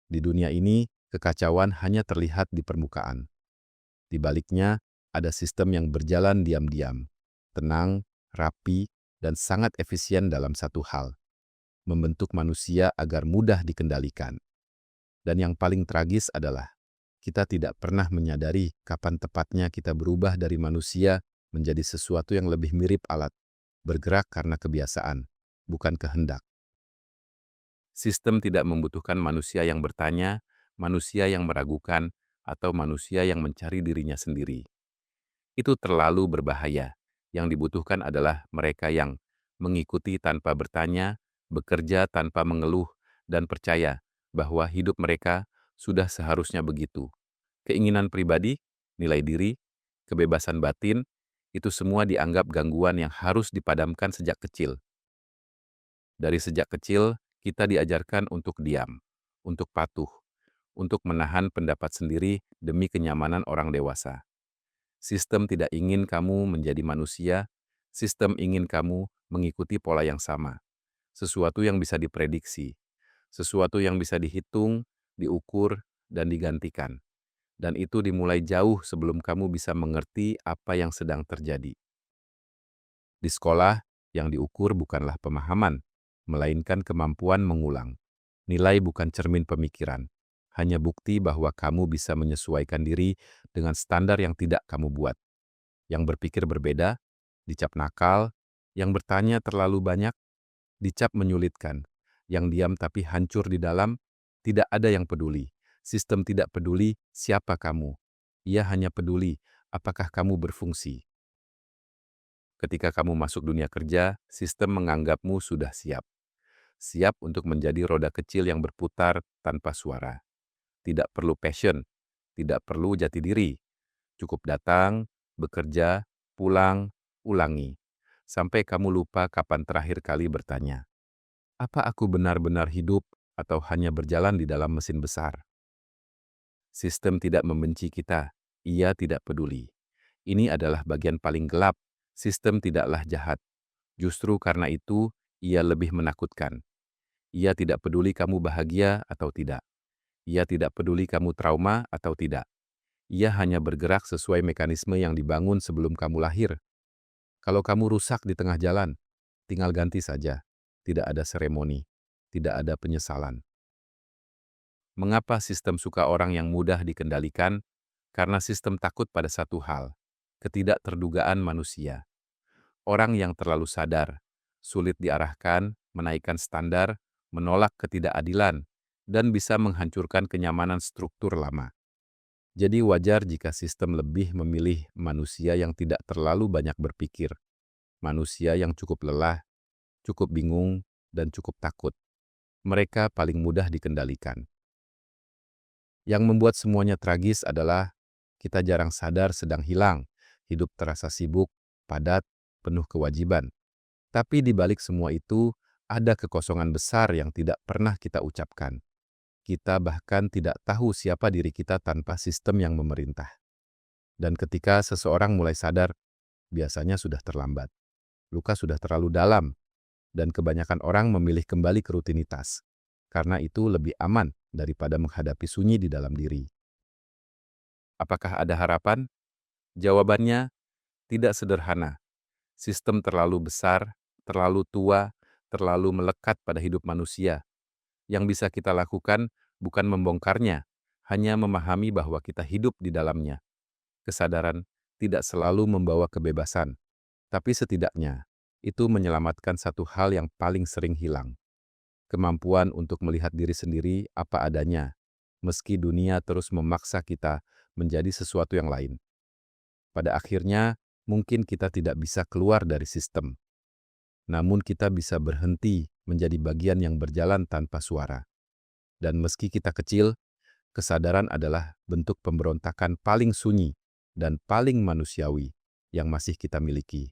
Di dunia ini, kekacauan hanya terlihat di permukaan. Di baliknya, ada sistem yang berjalan diam-diam, tenang, rapi, dan sangat efisien dalam satu hal, membentuk manusia agar mudah dikendalikan. Dan yang paling tragis adalah, kita tidak pernah menyadari kapan tepatnya kita berubah dari manusia menjadi sesuatu yang lebih mirip alat, bergerak karena kebiasaan, bukan kehendak. Sistem tidak membutuhkan manusia yang bertanya, manusia yang meragukan, atau manusia yang mencari dirinya sendiri. Itu terlalu berbahaya. Yang dibutuhkan adalah mereka yang mengikuti tanpa bertanya, bekerja tanpa mengeluh, dan percaya bahwa hidup mereka sudah seharusnya begitu. Keinginan pribadi, nilai diri, kebebasan batin, itu semua dianggap gangguan yang harus dipadamkan sejak kecil. Dari sejak kecil, kita diajarkan untuk diam, untuk patuh, untuk menahan pendapat sendiri demi kenyamanan orang dewasa. Sistem tidak ingin kamu menjadi manusia, sistem ingin kamu mengikuti pola yang sama. Sesuatu yang bisa diprediksi, sesuatu yang bisa dihitung, diukur, dan digantikan. Dan itu dimulai jauh sebelum kamu bisa mengerti apa yang sedang terjadi. Di sekolah, yang diukur bukanlah pemahaman, melainkan kemampuan mengulang. Nilai bukan cermin pemikiran, hanya bukti bahwa kamu bisa menyesuaikan diri dengan standar yang tidak kamu buat. Yang berpikir berbeda, dicap nakal, yang bertanya terlalu banyak, dicap menyulitkan, yang diam tapi hancur di dalam, tidak ada yang peduli. Sistem tidak peduli siapa kamu. Ia hanya peduli apakah kamu berfungsi. Ketika kamu masuk dunia kerja, sistem menganggapmu sudah siap. Siap untuk menjadi roda kecil yang berputar tanpa suara. Tidak perlu passion, tidak perlu jati diri. Cukup datang, bekerja, pulang, ulangi. Sampai kamu lupa kapan terakhir kali bertanya, apa aku benar-benar hidup atau hanya berjalan di dalam mesin besar? Sistem tidak membenci kita, ia tidak peduli. Ini adalah bagian paling gelap. Sistem tidaklah jahat. Justru karena itu, ia lebih menakutkan. Ia tidak peduli kamu bahagia atau tidak. Ia tidak peduli kamu trauma atau tidak. Ia hanya bergerak sesuai mekanisme yang dibangun sebelum kamu lahir. Kalau kamu rusak di tengah jalan, tinggal ganti saja. Tidak ada seremoni, tidak ada penyesalan. Mengapa sistem suka orang yang mudah dikendalikan? Karena sistem takut pada satu hal, ketidakterdugaan manusia. Orang yang terlalu sadar, sulit diarahkan, menaikkan standar, menolak ketidakadilan, dan bisa menghancurkan kenyamanan struktur lama. Jadi wajar jika sistem lebih memilih manusia yang tidak terlalu banyak berpikir, manusia yang cukup lelah, cukup bingung, dan cukup takut. Mereka paling mudah dikendalikan. Yang membuat semuanya tragis adalah kita jarang sadar sedang hilang, hidup terasa sibuk, padat, penuh kewajiban. Tapi di balik semua itu, ada kekosongan besar yang tidak pernah kita ucapkan. Kita bahkan tidak tahu siapa diri kita tanpa sistem yang memerintah. Dan ketika seseorang mulai sadar, biasanya sudah terlambat. Luka sudah terlalu dalam, dan kebanyakan orang memilih kembali ke rutinitas. Karena itu lebih aman daripada menghadapi sunyi di dalam diri. Apakah ada harapan? Jawabannya tidak sederhana. Sistem terlalu besar, terlalu tua, terlalu melekat pada hidup manusia. Yang bisa kita lakukan bukan membongkarnya, hanya memahami bahwa kita hidup di dalamnya. Kesadaran tidak selalu membawa kebebasan, tapi setidaknya itu menyelamatkan satu hal yang paling sering hilang. Kemampuan untuk melihat diri sendiri apa adanya, meski dunia terus memaksa kita menjadi sesuatu yang lain. Pada akhirnya, mungkin kita tidak bisa keluar dari sistem, namun kita bisa berhenti menjadi bagian yang berjalan tanpa suara. Dan meski kita kecil, kesadaran adalah bentuk pemberontakan paling sunyi dan paling manusiawi yang masih kita miliki.